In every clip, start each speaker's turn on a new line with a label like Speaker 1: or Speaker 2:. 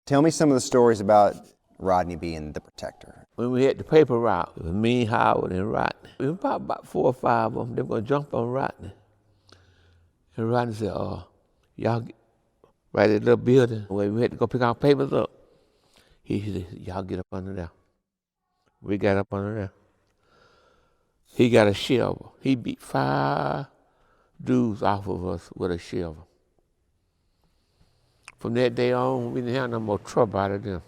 Speaker 1: Tell me some of the stories about Rodney being the protector.
Speaker 2: When we had the paper route, it was me, Howard, and Rodney. It was probably about 4 or 5 of them. They were going to jump on Rodney. And Rodney said, y'all get right at the little building where we had to go pick our papers up. He said, y'all get up under there. We got up under there. He got a shovel. He beat 5 dudes off of us with a shovel. From that day on, we didn't have no more trouble out of them.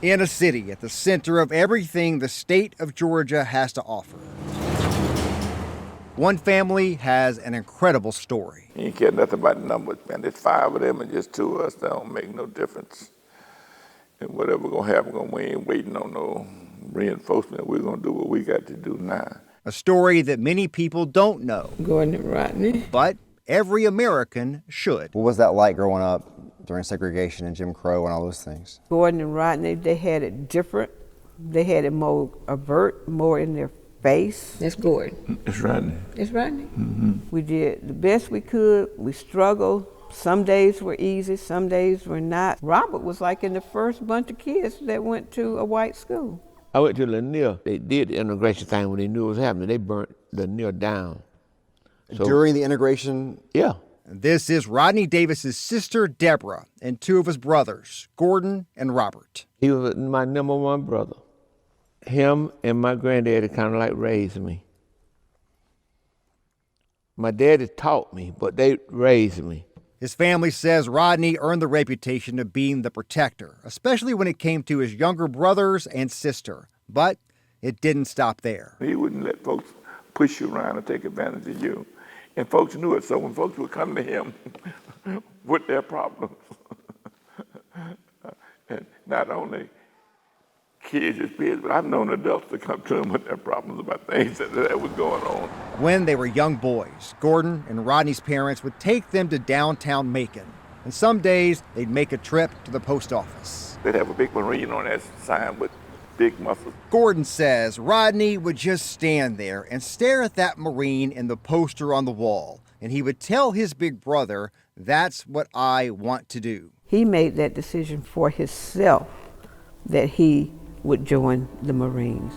Speaker 3: In a city at the center of everything the state of Georgia has to offer, one family has an incredible story.
Speaker 4: You ain't care nothing about the numbers, man. There's 5 of them and just 2 of us. That don't make no difference. And whatever gonna happen, we ain't waiting on no reinforcement. We're gonna do what we got to do now.
Speaker 3: A story that many people don't know.
Speaker 2: Gordon and Rodney.
Speaker 3: But every American should.
Speaker 1: What was that like growing up during segregation and Jim Crow and all those things?
Speaker 5: Gordon and Rodney, they had it different. They had it more overt, more in their face.
Speaker 6: That's Gordon.
Speaker 4: It's Rodney.
Speaker 6: It's Rodney.
Speaker 4: Mm-hmm.
Speaker 5: We did the best we could. We struggled. Some days were easy, some days were not. Robert was like in the first bunch of kids that went to a white school.
Speaker 2: I went to Lanier. They did the integration thing when they knew it was happening. They burnt Lanier down. So,
Speaker 1: during the integration?
Speaker 2: Yeah.
Speaker 3: This is Rodney Davis's sister, Deborah, and 2 of his brothers, Gordon and Robert.
Speaker 2: He was my number 1 brother. Him and my granddaddy kind of like raised me. My daddy taught me, but they raised me.
Speaker 3: His family says Rodney earned the reputation of being the protector, especially when it came to his younger brothers and sister. But it didn't stop there.
Speaker 4: He wouldn't let folks push you around and take advantage of you. And folks knew it, so when folks would come to him with their problems, and not only kids as kids, but I've known adults to come to him with their problems about things that was going on.
Speaker 3: When they were young boys, Gordon and Rodney's parents would take them to downtown Macon. And some days, they'd make a trip to the post office.
Speaker 4: They'd have a big Marine on that sign with big muscles.
Speaker 3: Gordon says Rodney would just stand there and stare at that Marine and the poster on the wall. And he would tell his big brother, that's what I want to do.
Speaker 5: He made that decision for himself that he would join the Marines.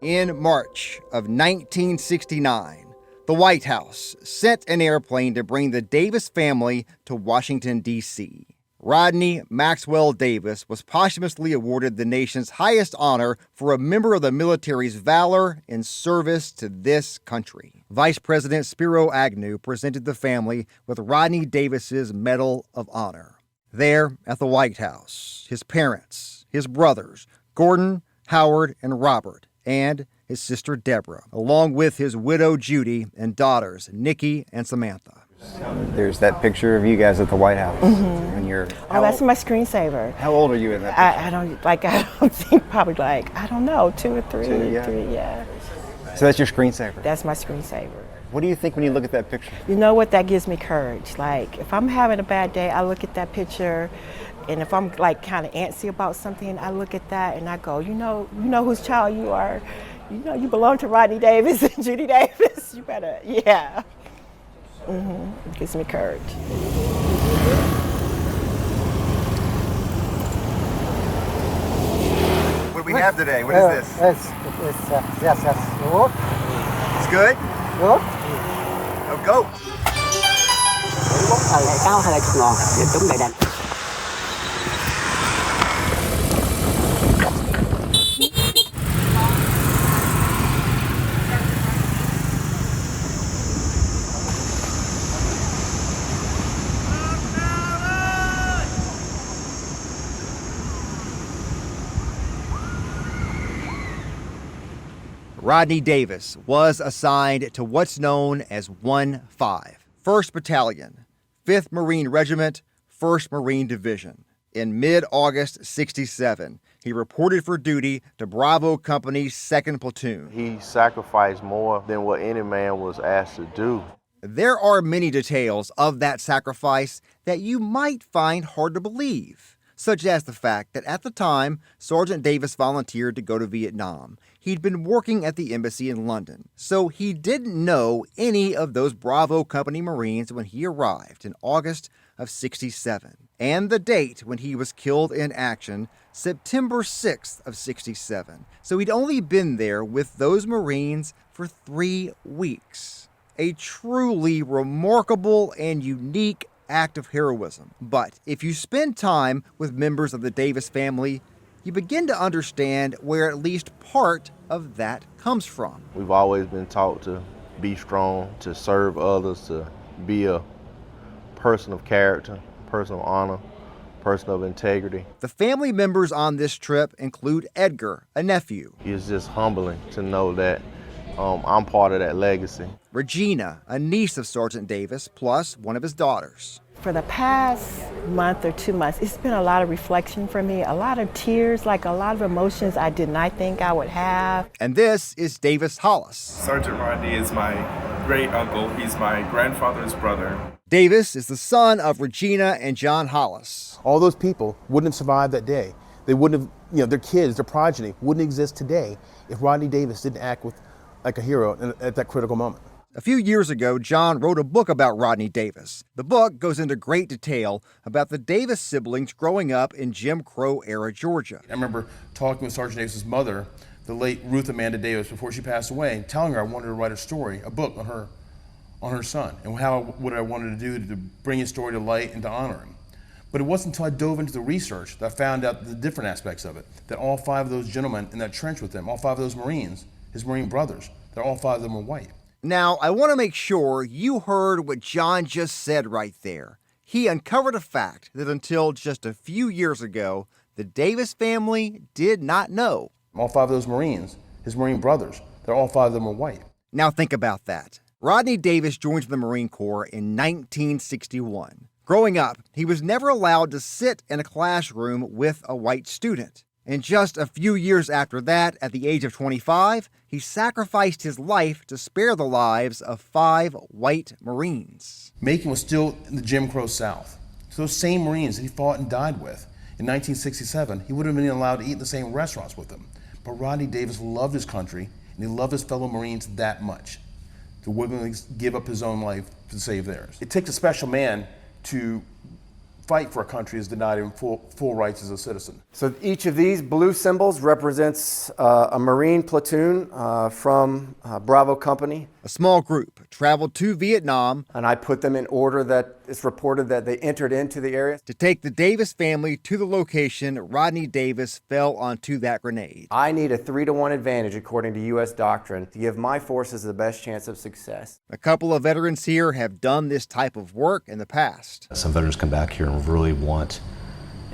Speaker 3: In March of 1969, the White House sent an airplane to bring the Davis family to Washington, D.C. Rodney Maxwell Davis was posthumously awarded the nation's highest honor for a member of the military's valor in service to this country. Vice President Spiro Agnew presented the family with Rodney Davis's Medal of Honor. There at the White House, his parents, his brothers, Gordon, Howard, and Robert, and his sister Deborah, along with his widow Judy and daughters Nikki and Samantha.
Speaker 1: There's that picture of you guys at the White House.
Speaker 7: Mm-hmm.
Speaker 1: And you're,
Speaker 7: that's my screensaver.
Speaker 1: How old are you in that picture?
Speaker 7: I don't think probably 2 or 3.
Speaker 1: Two, yeah.
Speaker 7: 3, yeah.
Speaker 1: So that's your screensaver?
Speaker 7: That's my screensaver.
Speaker 3: What do you think when you look at that picture?
Speaker 7: You know what? That gives me courage. Like, if I'm having a bad day, I look at that picture, and if I'm like kind of antsy about something, I look at that and I go, you know whose child you are. You know, you belong to Rodney Davis and Judy Davis. You better, yeah. It gives me courage.
Speaker 3: What do we have today? What is this?
Speaker 6: Yes. Good.
Speaker 3: It's good?
Speaker 6: Good.
Speaker 3: Oh, goat.
Speaker 6: Lại cao hay là chút ngọt? Đúng đầy đặn.
Speaker 3: Rodney Davis was assigned to what's known as 1-5, 1st Battalion, 5th Marine Regiment, 1st Marine Division. In mid-August 67, he reported for duty to Bravo Company's 2nd Platoon.
Speaker 8: He sacrificed more than what any man was asked to do.
Speaker 3: There are many details of that sacrifice that you might find hard to believe, such as the fact that at the time Sergeant Davis volunteered to go to Vietnam. He'd been working at the embassy in London, so he didn't know any of those Bravo Company Marines when he arrived in August of 67. And the date when he was killed in action, September 6th of 67. So he'd only been there with those Marines for 3 weeks. A truly remarkable and unique act of heroism. But if you spend time with members of the Davis family, you begin to understand where at least part of that comes from.
Speaker 8: We've always been taught to be strong, to serve others, to be a person of character, person of honor, person of integrity.
Speaker 3: The family members on this trip include Edgar, a nephew.
Speaker 8: It's just humbling to know that I'm part of that legacy.
Speaker 3: Regina, a niece of Sergeant Davis, plus one of his daughters.
Speaker 7: For the past month or 2 months, it's been a lot of reflection for me, a lot of tears, like a lot of emotions I did not think I would have.
Speaker 3: And this is Davis Hollis.
Speaker 9: Sergeant Rodney is my great uncle. He's my grandfather's brother.
Speaker 3: Davis is the son of Regina and John Hollis.
Speaker 10: All those people wouldn't have survived that day. They wouldn't have, their kids, their progeny wouldn't exist today if Rodney Davis didn't act like a hero at that critical moment.
Speaker 3: A few years ago, John wrote a book about Rodney Davis. The book goes into great detail about the Davis siblings growing up in Jim Crow era Georgia.
Speaker 10: I remember talking with Sergeant Davis's mother, the late Ruth Amanda Davis, before she passed away, and telling her I wanted to write a book on her son, and what I wanted to do to bring his story to light and to honor him. But it wasn't until I dove into the research that I found out the different aspects of it, that all 5 of those gentlemen in that trench with him, all 5 of those Marines, his Marine brothers, that all 5 of them were white.
Speaker 3: Now, I want to make sure you heard what John just said right there. He uncovered a fact that until just a few years ago, the Davis family did not know.
Speaker 10: All 5 of those Marines, his Marine brothers, that all 5 of them were white.
Speaker 3: Now think about that. Rodney Davis joined the Marine Corps in 1961. Growing up, he was never allowed to sit in a classroom with a white student. And just a few years after that, at the age of 25, he sacrificed his life to spare the lives of 5 white Marines.
Speaker 10: Macon was still in the Jim Crow South. So those same Marines that he fought and died with in 1967, he would have been allowed to eat in the same restaurants with them. But Rodney Davis loved his country, and he loved his fellow Marines that much, to willingly give up his own life to save theirs. It takes a special man to fight for a country that's denied him full rights as a citizen.
Speaker 11: So each of these blue symbols represents a Marine platoon from Bravo Company.
Speaker 3: A small group traveled to Vietnam,
Speaker 11: and I put them in order that it's reported that they entered into the area.
Speaker 3: To take the Davis family to the location Rodney Davis fell onto that grenade.
Speaker 11: I need a 3-to-1 advantage according to U.S. doctrine to give my forces the best chance of success.
Speaker 3: A couple of veterans here have done this type of work in the past.
Speaker 12: Some veterans come back here and really want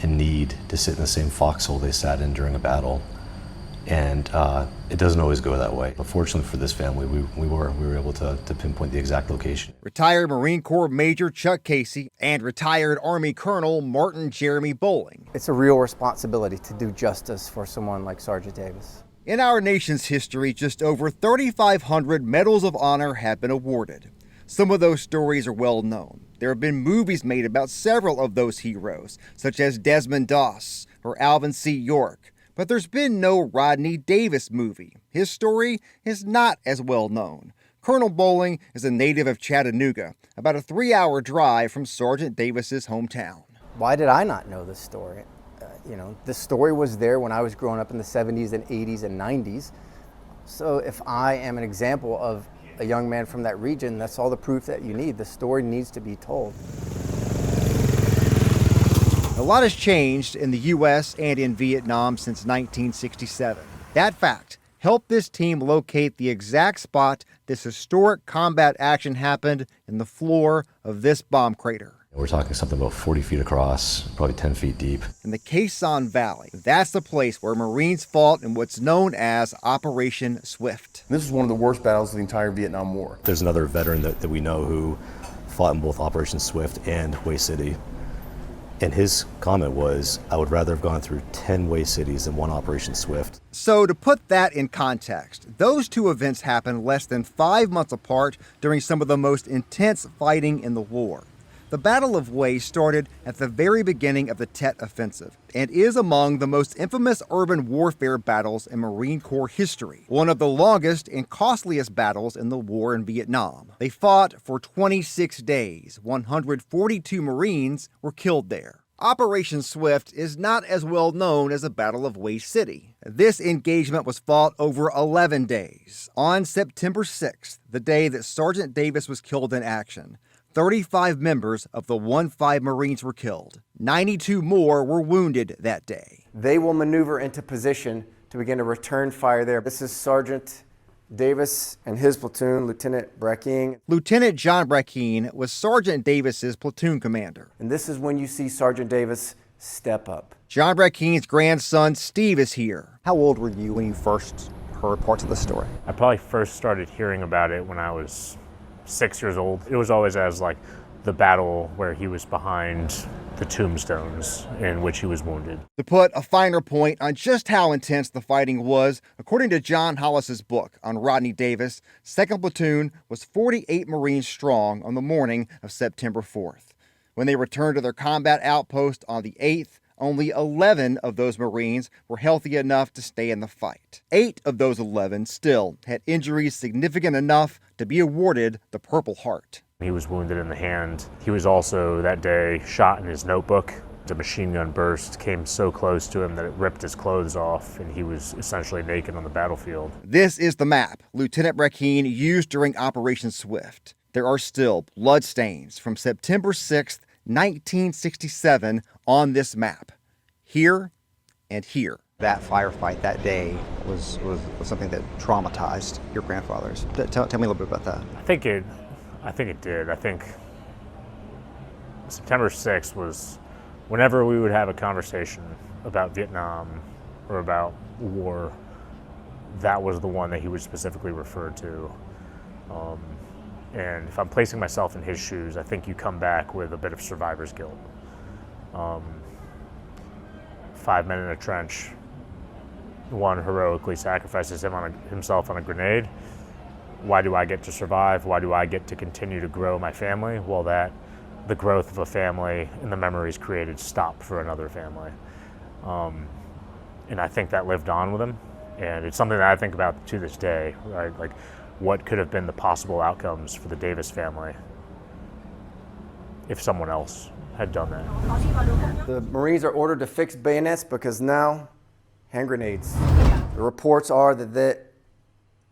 Speaker 12: and need to sit in the same foxhole they sat in during a battle. And it doesn't always go that way. But fortunately for this family, we were able to pinpoint the exact location.
Speaker 3: Retired Marine Corps Major Chuck Casey and retired Army Colonel Martin Jeremy Bowling.
Speaker 11: It's a real responsibility to do justice for someone like Sergeant Davis.
Speaker 3: In our nation's history, just over 3,500 Medals of Honor have been awarded. Some of those stories are well known. There have been movies made about several of those heroes, such as Desmond Doss or Alvin C. York. But there's been no Rodney Davis movie. His story is not as well known. Colonel Bowling is a native of Chattanooga, about a 3-hour drive from Sergeant Davis's hometown.
Speaker 11: Why did I not know this story? This story was there when I was growing up in the 70s and 80s and 90s. So if I am an example of a young man from that region, that's all the proof that you need. The story needs to be told.
Speaker 3: A lot has changed in the U.S. and in Vietnam since 1967. That fact helped this team locate the exact spot this historic combat action happened in the floor of this bomb crater.
Speaker 12: We're talking something about 40 feet across, probably 10 feet deep.
Speaker 3: In the Khe Sanh Valley, that's the place where Marines fought in what's known as Operation Swift.
Speaker 10: This is one of the worst battles of the entire Vietnam War.
Speaker 12: There's another veteran that we know who fought in both Operation Swift and Way City. And his comment was, I would rather have gone through 10 Way Cities than one Operation Swift.
Speaker 3: So to put that in context, those two events happened less than 5 months apart during some of the most intense fighting in the war. The Battle of Way started at the very beginning of the Tet Offensive and is among the most infamous urban warfare battles in Marine Corps history, one of the longest and costliest battles in the war in Vietnam. They fought for 26 days. 142 Marines were killed there. Operation Swift is not as well known as the Battle of Way City. This engagement was fought over 11 days. On September 6th, the day that Sergeant Davis was killed in action, 35 members of the 1-5 Marines were killed. 92 more were wounded that day.
Speaker 11: They will maneuver into position to begin to return fire there. This is Sergeant Davis and his platoon, Lieutenant Brackeen.
Speaker 3: Lieutenant John Brackeen was Sergeant Davis's platoon commander.
Speaker 11: And this is when you see Sergeant Davis step up.
Speaker 3: John Brackeen's grandson, Steve, is here.
Speaker 1: How old were you when you first heard parts of the story?
Speaker 13: I probably first started hearing about it when I was 6 years old. It was always as like the battle where he was behind the tombstones in which he was wounded.
Speaker 3: To put a finer point on just how intense the fighting was, according to John Hollis's book on Rodney Davis, 2nd Platoon was 48 Marines strong on the morning of September 4th. When they returned to their combat outpost on the 8th, only 11 of those Marines were healthy enough to stay in the fight. 8 of those 11 still had injuries significant enough to be awarded the Purple Heart.
Speaker 13: He was wounded in the hand. He was also that day shot in his notebook. The machine gun burst came so close to him that it ripped his clothes off, and he was essentially naked on the battlefield.
Speaker 3: This is the map Lieutenant Brackeen used during Operation Swift. There are still bloodstains from September 6th, 1967 on this map. Here and here.
Speaker 1: That firefight that day was something that traumatized your grandfathers. Tell me a little bit about that.
Speaker 13: I think it did. I think September 6th was whenever we would have a conversation about Vietnam or about war, that was the one that he would specifically refer to. And if I'm placing myself in his shoes, I think you come back with a bit of survivor's guilt. 5 men in a trench, one heroically sacrifices himself on a grenade. Why do I get to survive? Why do I get to continue to grow my family? Well, the growth of a family and the memories created stopped for another family. And I think that lived on with him. And it's something that I think about to this day, right? Like, what could have been the possible outcomes for the Davis family if someone else had done that?
Speaker 11: The Marines are ordered to fix bayonets because now hand grenades. The reports are that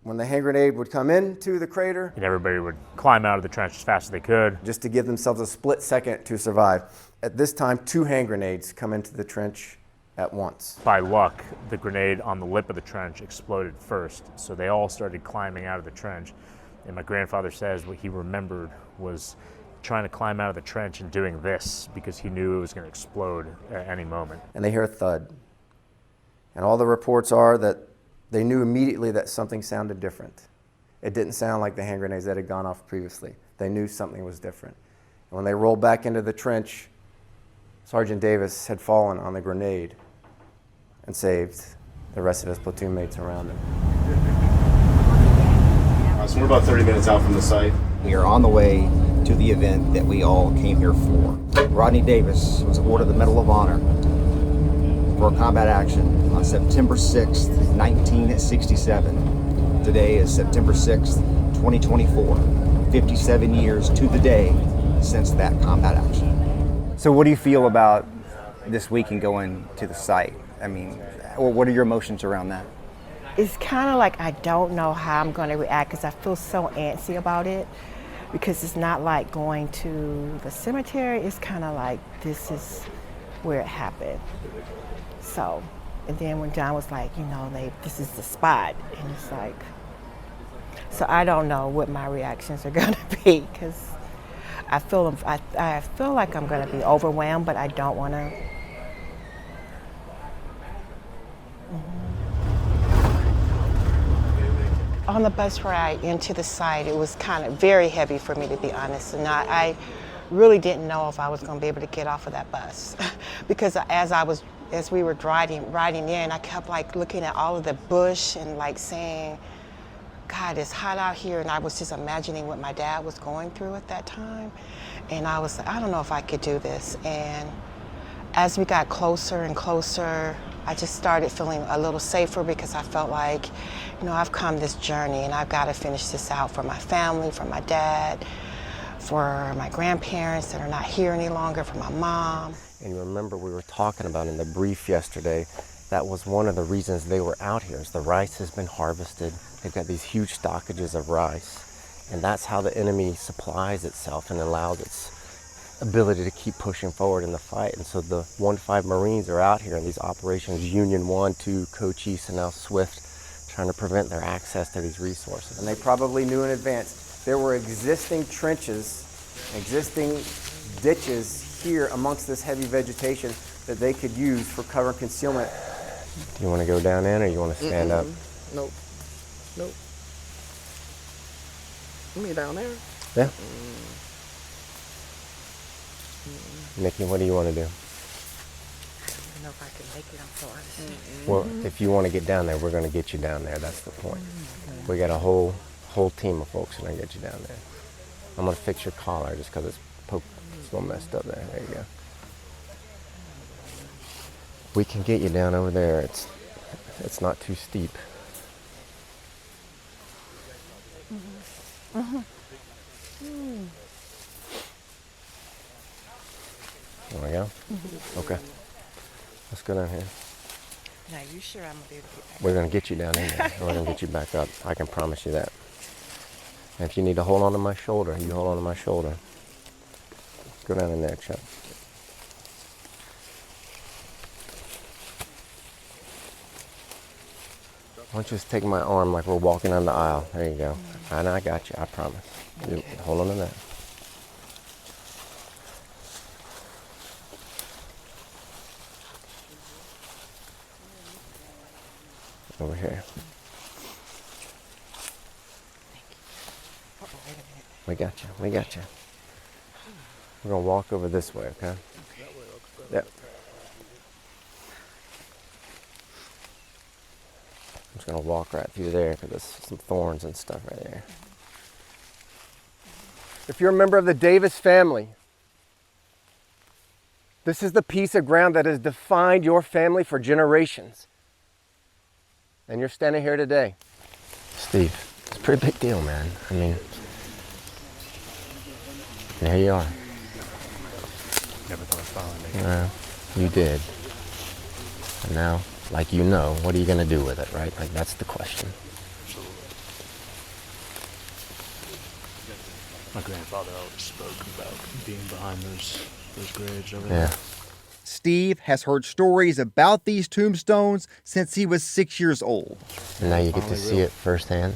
Speaker 11: when the hand grenade would come into the crater,
Speaker 13: and everybody would climb out of the trench as fast as they could,
Speaker 11: just to give themselves a split second to survive. At this time, 2 hand grenades come into the trench at once.
Speaker 13: By luck, the grenade on the lip of the trench exploded first, so they all started climbing out of the trench. And my grandfather says what he remembered was trying to climb out of the trench and doing this because he knew it was going to explode at any moment.
Speaker 11: And they hear a thud. And all the reports are that they knew immediately that something sounded different. It didn't sound like the hand grenades that had gone off previously. They knew something was different. And when they rolled back into the trench, Sergeant Davis had fallen on the grenade and saved the rest of his platoon mates around him.
Speaker 14: So we're about 30 minutes out from the site.
Speaker 1: We are on the way to the event that we all came here for. Rodney Davis was awarded the Medal of Honor for a combat action on September 6th, 1967. Today is September 6th, 2024. 57 years to the day since that combat action. So what do you feel about this week and going to the site? I mean, or what are your emotions around that?
Speaker 7: It's kind of like I don't know how I'm going to react because I feel so antsy about it, because it's not like going to the cemetery. It's kind of like this is where it happened. So, and then when John was like, you know, this is the spot, and it's like, so I don't know what my reactions are going to be, because I feel like I'm going to be overwhelmed, but I don't want to. On the bus ride into the site, it was kind of very heavy for me, to be honest, and I really didn't know if I was going to be able to get off of that bus because as we were riding in, I kept like looking at all of the bush and like saying, God, it's hot out here, and I was just imagining what my dad was going through at that time, and I was like, I don't know if I could do this. And as we got closer and closer, I just started feeling a little safer, because I felt like, you know, I've come this journey and I've got to finish this out for my family, for my dad, for my grandparents that are not here any longer, for my mom.
Speaker 11: And you remember we were talking about in the brief yesterday, that was one of the reasons they were out here, is the rice has been harvested. They've got these huge stockages of rice, and that's how the enemy supplies itself and allows its ability to keep pushing forward in the fight. And so the 1-5 Marines are out here in these operations, Union 1, 2, Cochise, and now Swift, trying to prevent their access to these resources. And they probably knew in advance there were existing trenches, existing ditches here amongst this heavy vegetation that they could use for cover and concealment. Do you want to go down in, or you want to stand up?
Speaker 15: Nope. You mean down there?
Speaker 11: Yeah. Nikki, what do you want to do?
Speaker 7: I don't know if I can make it. I'm so honest.
Speaker 11: Well, if you want to get down there, we're going to get you down there. That's the point. We got a whole team of folks who are going to get you down there. I'm going to fix your collar just because it's a little messed up there. There you go. We can get you down over there. It's not too steep. There we go. Okay. Let's go down here.
Speaker 7: Now, you sure I'm going to be able to get back?
Speaker 11: We're going to get you down in there. We're going to get you back up. I can promise you that. And if you need to hold on to my shoulder, you hold on to my shoulder. Let's go down in there, Chuck. Why don't you just take my arm like we're walking down the aisle? There you go. And I got you, I promise. You hold on to that. Over here. We got you. We're going to walk over this way, okay? Yep. I'm just going to walk right through there because there's some thorns and stuff right there. If you're a member of the Davis family, this is the piece of ground that has defined your family for generations. And you're standing here today. Steve, it's a pretty big deal, man. I mean, and here you are.
Speaker 14: Never thought I'd finally make it.
Speaker 11: You did. And now, like you know, what are you going to do with it, right? Like, that's the question.
Speaker 14: My grandfather always spoke about being behind those graves over
Speaker 11: Yeah.
Speaker 14: there.
Speaker 3: Steve has heard stories about these tombstones since he was 6 years old.
Speaker 11: And now you get to see it firsthand.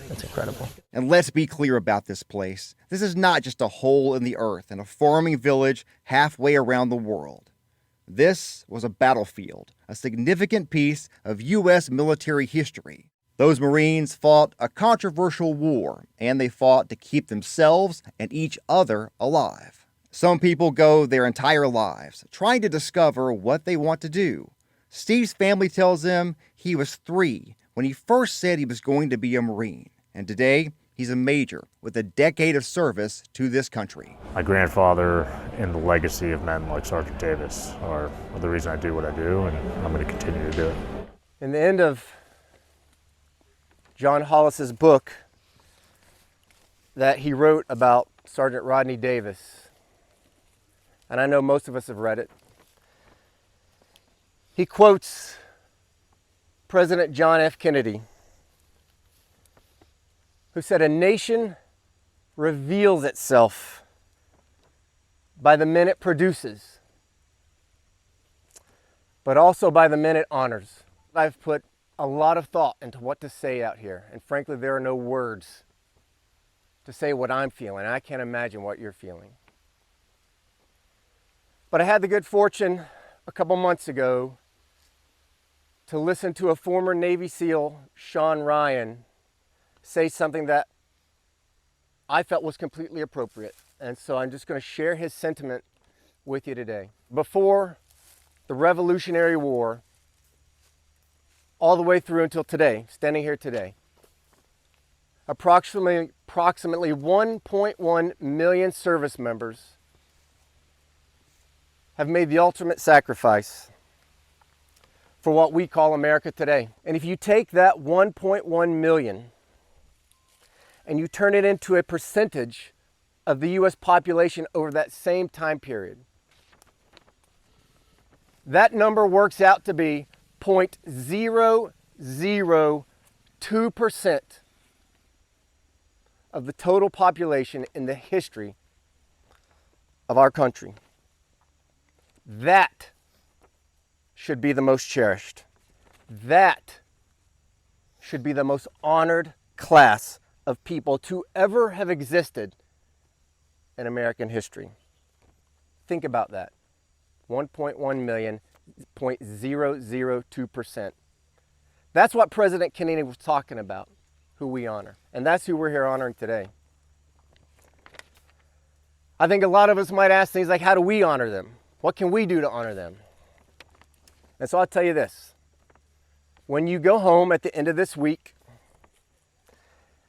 Speaker 11: That's incredible.
Speaker 3: And let's be clear about this place. This is not just a hole in the earth in a farming village halfway around the world. This was a battlefield, a significant piece of U.S. military history. Those Marines fought a controversial war, and they fought to keep themselves and each other alive. Some people go their entire lives trying to discover what they want to do. Steve's family tells him He was 3 when he first said he was going to be a Marine, and today he's a major with a decade of service to this country.
Speaker 13: My grandfather and the legacy of men like Sergeant Davis are the reason I do what I do, and I'm going to continue to do it.
Speaker 11: In the end of John Hollis's book that he wrote about Sergeant Rodney Davis, and I know most of us have read it, he quotes President John F. Kennedy, who said, "A nation reveals itself by the men it produces, but also by the men it honors." I've put a lot of thought into what to say out here, and frankly, there are no words to say what I'm feeling. I can't imagine what you're feeling. But I had the good fortune a couple months ago to listen to a former Navy SEAL, Sean Ryan, say something that I felt was completely appropriate. And so I'm just going to share his sentiment with you today. Before the Revolutionary War, all the way through until today, standing here today, approximately 1.1 million service members have made the ultimate sacrifice for what we call America today. And if you take that 1.1 million and you turn it into a percentage of the US population over that same time period, that number works out to be 0.002% of the total population in the history of our country. That should be the most cherished. That should be the most honored class of people to ever have existed in American history. Think about that. 1.1 million, 0.002%. That's what President Kennedy was talking about, who we honor. And that's who we're here honoring today. I think a lot of us might ask things like, how do we honor them? What can we do to honor them? And so I'll tell you this. When you go home at the end of this week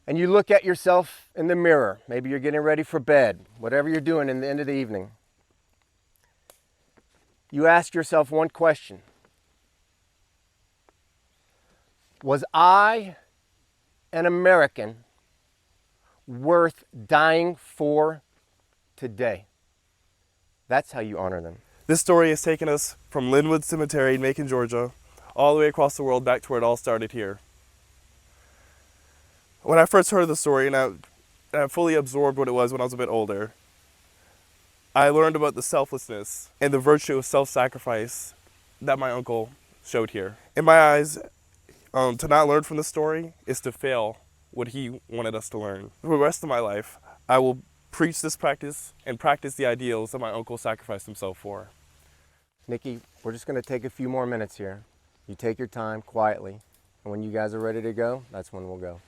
Speaker 11: and you look at yourself in the mirror, maybe you're getting ready for bed, whatever you're doing in the end of the evening, you ask yourself one question. Was I an American worth dying for today? That's how you honor them.
Speaker 9: This story has taken us from Linwood Cemetery in Macon, Georgia, all the way across the world back to where it all started here. When I first heard the story and I fully absorbed what it was when I was a bit older, I learned about the selflessness and the virtue of self-sacrifice that my uncle showed here. In my eyes, to not learn from the story is to fail what he wanted us to learn. For the rest of my life, I will preach this practice and practice the ideals that my uncle sacrificed himself for.
Speaker 11: Nikki, we're just going to take a few more minutes here. You take your time quietly, and when you guys are ready to go, that's when we'll go.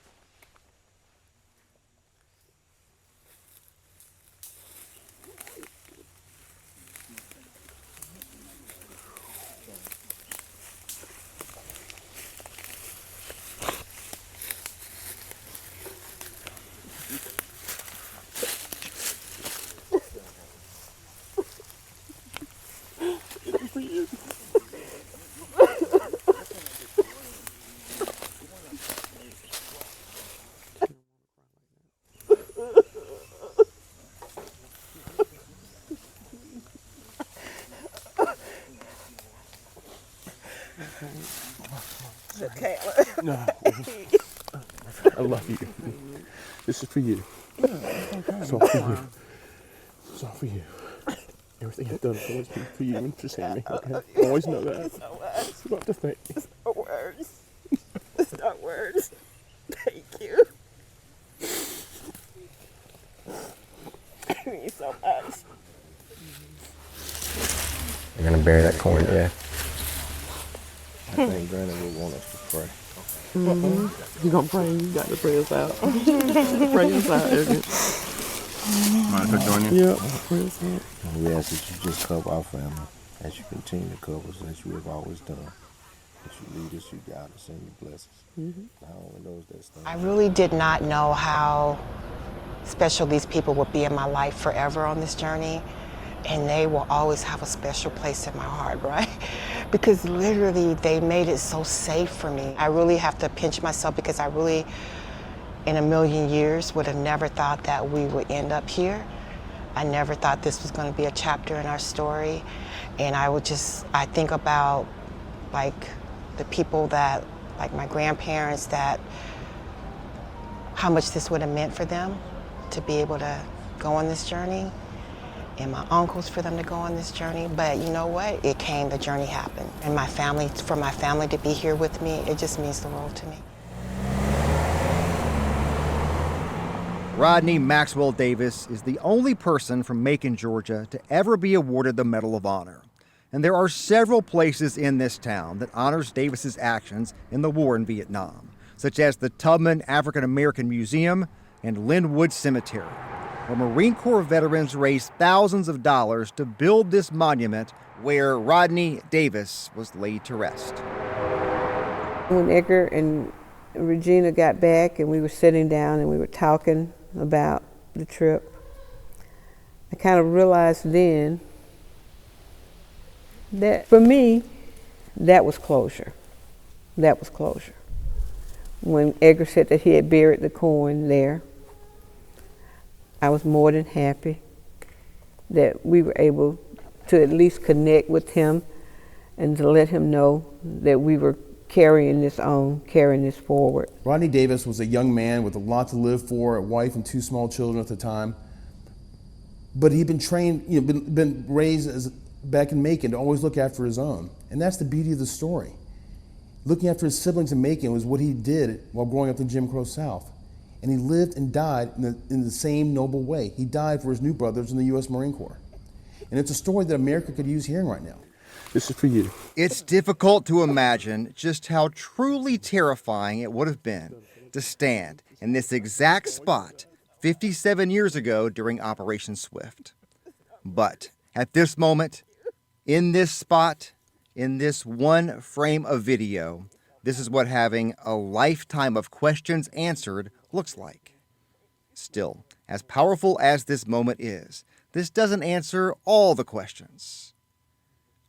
Speaker 15: Okay.
Speaker 10: No. I love you. This is for you. It's all for you. It's all for you. Everything I've done has always been for you and for Sammy. Okay? Always know that.
Speaker 15: It's not words.
Speaker 10: It's not to thank me.
Speaker 15: It's not words. It's not words. Thank you. Thank you so much.
Speaker 11: You're going to bury that corn, yeah.
Speaker 8: I think Granny would want us to pray.
Speaker 15: Mm-hmm. You gonna pray? You got to pray us out. Pray us out, Evan.
Speaker 8: Mind if I join you?
Speaker 15: Yeah, pray us out.
Speaker 8: We ask that you just cover our family as you continue to cover us as you have always done. that you lead us, you guide us, and you bless us. I only knows that stuff.
Speaker 7: I really did not know how special these people would be in my life forever on this journey. And they will always have a special place in my heart, right? Because literally they made it so safe for me. I really have to pinch myself because I really, in a million years, would have never thought that we would end up here. I never thought this was going to be a chapter in our story. And I think about like the people that, like my grandparents, that how much this would have meant for them to be able to go on this journey, and my uncles for them to go on this journey. But you know what? It came, the journey happened. And for my family to be here with me, it just means the world to me.
Speaker 3: Rodney Maxwell Davis is the only person from Macon, Georgia to ever be awarded the Medal of Honor. And there are several places in this town that honors Davis's actions in the war in Vietnam, such as the Tubman African American Museum and Linwood Cemetery, where Marine Corps veterans raised thousands of dollars to build this monument where Rodney Davis was laid to rest.
Speaker 5: When Edgar and Regina got back and we were sitting down and we were talking about the trip, I kind of realized then that for me, that was closure. That was closure. When Edgar said that he had buried the coin there, I was more than happy that we were able to at least connect with him and to let him know that we were carrying this forward.
Speaker 10: Rodney Davis was a young man with a lot to live for, a wife and 2 small children at the time. But he'd been trained, been raised back in Macon to always look after his own. And that's the beauty of the story. Looking after his siblings in Macon was what he did while growing up in Jim Crow South. And he lived and died in the same noble way. He died for his new brothers in the U.S. Marine Corps. And it's a story that America could use hearing right now.
Speaker 8: This is for you.
Speaker 3: It's difficult to imagine just how truly terrifying it would have been to stand in this exact spot 57 years ago during Operation Swift. But at this moment, in this spot, in this one frame of video, this is what having a lifetime of questions answered looks like. Still, as powerful as this moment is, this doesn't answer all the questions.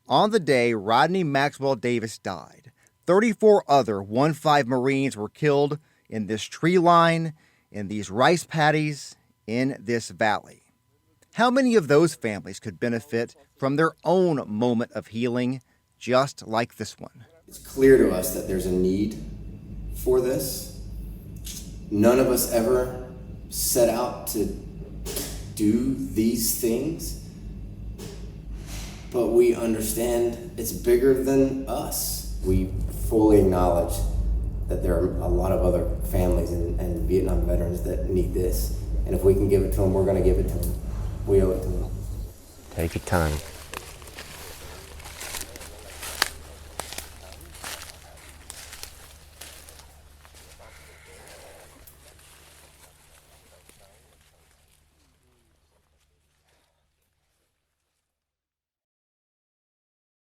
Speaker 3: On the day Rodney Maxwell Davis died, 34 other 1-5 Marines were killed in this tree line, in these rice paddies, in this valley. How many of those families could benefit from their own moment of healing, just like this one?
Speaker 16: It's clear to us that there's a need for this. None of us ever set out to do these things, but we understand it's bigger than us. We fully acknowledge that there are a lot of other families and Vietnam veterans that need this. And if we can give it to them, we're going to give it to them. We owe it to them.
Speaker 11: Take your time.